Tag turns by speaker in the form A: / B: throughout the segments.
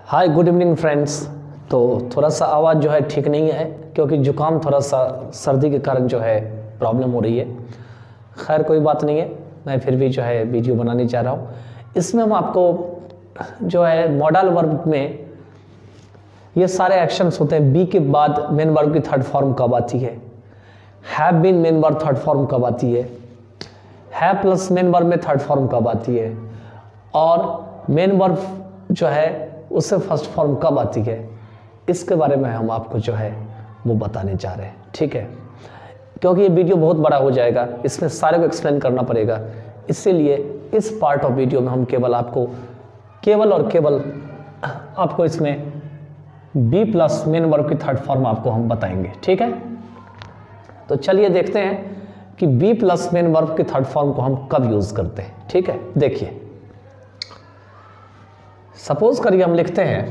A: Hi good evening friends. तो थोड़ा सा आवाज़ जो है ठीक नहीं है क्योंकि जुकाम थोड़ा सा सर्दी के कारण जो है प्रॉब्लम हो रही है। खैर कोई बात नहीं है, मैं फिर भी जो है वीडियो बनाने जा रहा हूँ। इसमें हम आपको जो है मॉडल वर्ब में ये सारे एक्शंस होते हैं। बी के बाद मेन वर्ब की थर्ड फॉर्म कब आती है, have been main verb third form कब आती है, हैव प्लस मेन वर्ब में थर्ड फॉर्म कब आती है, और मेन वर्ब जो है उससे फर्स्ट फॉर्म कब आती है, इसके बारे में हम आपको जो है वो बताने जा रहे हैं। ठीक है, क्योंकि ये वीडियो बहुत बड़ा हो जाएगा, इसमें सारे को एक्सप्लेन करना पड़ेगा। इसीलिए इस पार्ट ऑफ वीडियो में हम केवल आपको इसमें बी प्लस मेन वर्ब की थर्ड फॉर्म आपको हम बताएंगे। ठीक है, तो चलिए देखते हैं कि बी प्लस मेन वर्ब की थर्ड फॉर्म को हम कब यूज करते हैं। ठीक है, देखिए सपोज करिए हम लिखते हैं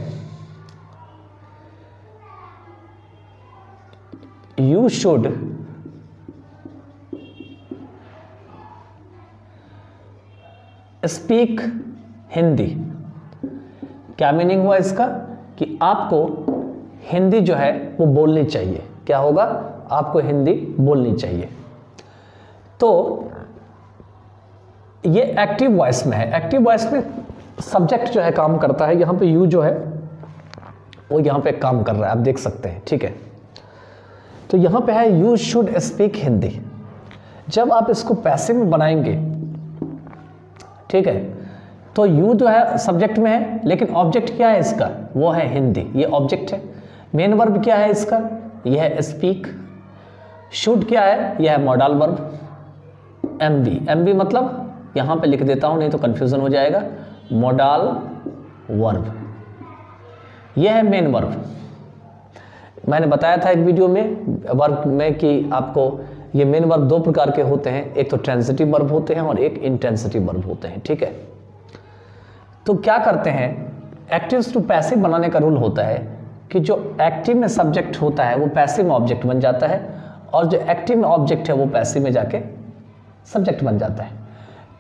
A: यू शुड स्पीक हिंदी। क्या मीनिंग हुआ इसका कि आपको हिंदी जो है वो बोलनी चाहिए। क्या होगा, आपको हिंदी बोलनी चाहिए। तो ये एक्टिव वॉइस में है। एक्टिव वॉइस में सब्जेक्ट जो है काम करता है, यहाँ पे यू जो है वो यहाँ पे काम कर रहा है, आप देख सकते हैं। ठीक है, तो यहाँ पे है यू शुड स्पीक हिंदी। जब आप इसको पैसिव में बनाएंगे, ठीक है, तो यू जो है सब्जेक्ट में है, लेकिन ऑब्जेक्ट क्या है इसका, वो है हिंदी, ये ऑब्जेक्ट है। मेन वर्ब क्या है इसका, यह है स्पीक। शुड क्या है, यह है मॉडल वर्ब। एमबी मतलब यहाँ पे लिख देता हूँ नहीं तो कंफ्यूजन हो जाएगा, मॉडल वर्ब। यह है मेन वर्ब। मैंने बताया था एक वीडियो में वर्ब में कि आपको ये मेन वर्ब दो प्रकार के होते हैं, एक तो ट्रांजिटिव वर्ब होते हैं और एक इंट्रांजिटिव वर्ब होते हैं। ठीक है, तो क्या करते हैं, एक्टिव टू पैसिव बनाने का रूल होता है कि जो एक्टिव में सब्जेक्ट होता है वो पैसिव में ऑब्जेक्ट बन जाता है, और जो एक्टिव में ऑब्जेक्ट है वो पैसिव में जाके सब्जेक्ट बन जाता है।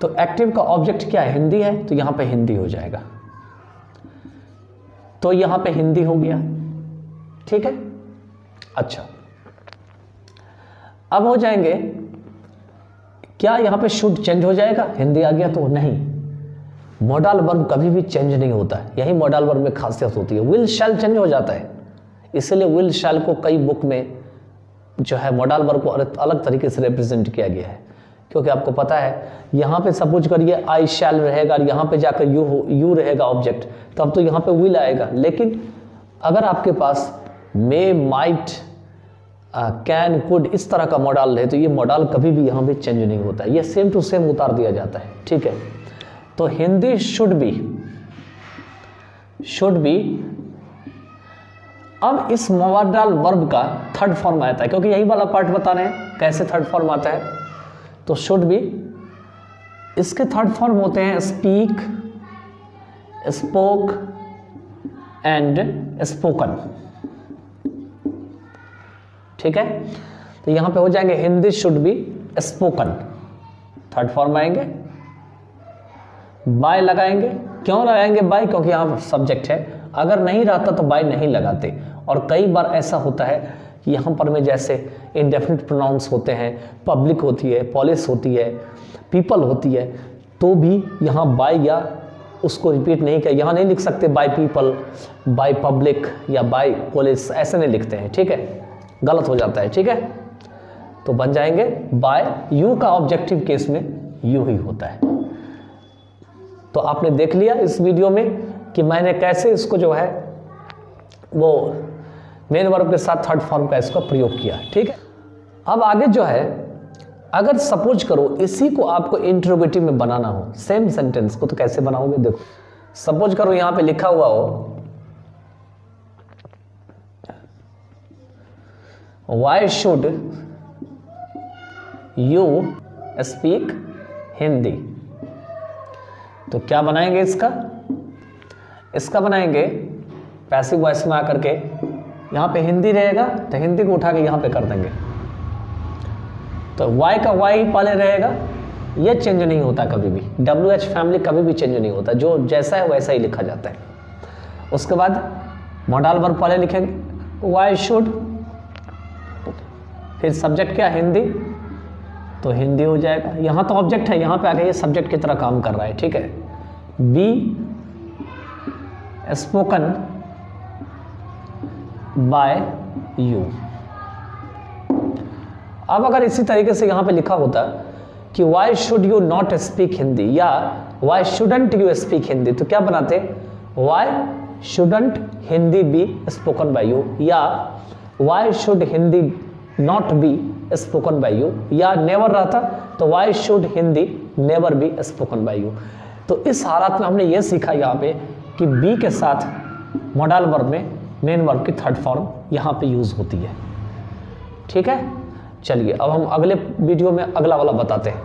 A: तो एक्टिव का ऑब्जेक्ट क्या है, हिंदी है, तो यहां पे हिंदी हो जाएगा, तो यहां पे हिंदी हो गया। ठीक है, अच्छा अब हो जाएंगे, क्या यहां पे शुड चेंज हो जाएगा, हिंदी आ गया तो नहीं। मॉडल वर्ब कभी भी चेंज नहीं होता है, यही मॉडल वर्ब में खासियत होती है। विल शैल चेंज हो जाता है, इसलिए विल शैल को कई बुक में जो है मॉडल वर्ब को अलग तरीके से रिप्रेजेंट किया गया है, क्योंकि आपको पता है यहाँ पे सपोज करिए आई शैल रहेगा और यहाँ पे जाकर यू रहेगा ऑब्जेक्ट, तब तो यहाँ पे विल आएगा। लेकिन अगर आपके पास मे, माइट, कैन, कुड इस तरह का मॉडल है तो ये मॉडल कभी भी यहाँ पे चेंज नहीं होता है, ये सेम टू सेम उतार दिया जाता है। ठीक है, तो हिंदी शुड बी। अब इस मॉडल वर्ब का थर्ड फॉर्म आता है, क्योंकि यही वाला पार्ट बता रहे हैं कैसे थर्ड फॉर्म आता है। तो शुड बी, इसके थर्ड फॉर्म होते हैं स्पीक, स्पोक एंड स्पोकन। ठीक है, तो यहां पे हो जाएंगे Hindi should be spoken, third form आएंगे। बाय लगाएंगे, क्यों लगाएंगे बाय, क्योंकि यहां सब्जेक्ट है, अगर नहीं रहता तो बाय नहीं लगाते। और कई बार ऐसा होता है कि यहाँ पर में जैसे इंडेफिनिट प्रोनाउंस होते हैं, पब्लिक होती है, पॉलिस होती है, पीपल होती है, तो भी यहाँ बाय या उसको रिपीट नहीं किया, यहाँ नहीं लिख सकते बाय पीपल, बाय पब्लिक या बाय पॉलिस, ऐसे नहीं लिखते हैं। ठीक है, गलत हो जाता है। ठीक है, तो बन जाएंगे बाय। यू का ऑब्जेक्टिव केस में यू ही होता है। तो आपने देख लिया इस वीडियो में कि मैंने कैसे इसको जो है वो मेन वर्ब के साथ थर्ड फॉर्म का इसका प्रयोग किया। ठीक है, अब आगे जो है, अगर सपोज करो इसी को आपको इंटरोगेटिव में बनाना हो, सेम सेंटेंस को, तो कैसे बनाओगे, देखो सपोज करो यहां पे लिखा हुआ हो Y should you speak Hindi, तो क्या बनाएंगे इसका बनाएंगे पैसिव वॉइस में आकर के, यहाँ पे हिंदी रहेगा तो हिंदी को उठा के यहाँ पे कर देंगे, तो वाई का वाई पहले रहेगा, ये चेंज नहीं होता कभी भी। WH फैमिली कभी भी चेंज नहीं होता, जो जैसा है वैसा ही लिखा जाता है। उसके बाद मॉडल वर्ब पहले लिखेंगे वाई शुड, फिर सब्जेक्ट क्या हिंदी, तो हिंदी हो जाएगा। यहाँ तो ऑब्जेक्ट है, यहाँ पे आगे ये सब्जेक्ट की तरह काम कर रहा है, ठीक है। B spoken by you. अब अगर इसी तरीके से यहाँ पे लिखा होता कि why should you not speak Hindi या why shouldn't you speak Hindi, तो क्या बनाते, why shouldn't Hindi be spoken by you, या why should Hindi not be spoken by you, या नेवर रहता तो why should Hindi never be spoken by you. तो इस हालत में हमने ये सीखा यहाँ पे कि बी के साथ मॉडल वर्ब में मेन वर्ब की थर्ड फॉर्म यहाँ पे यूज होती है, ठीक है। चलिए अब हम अगले वीडियो में अगला वाला बताते हैं।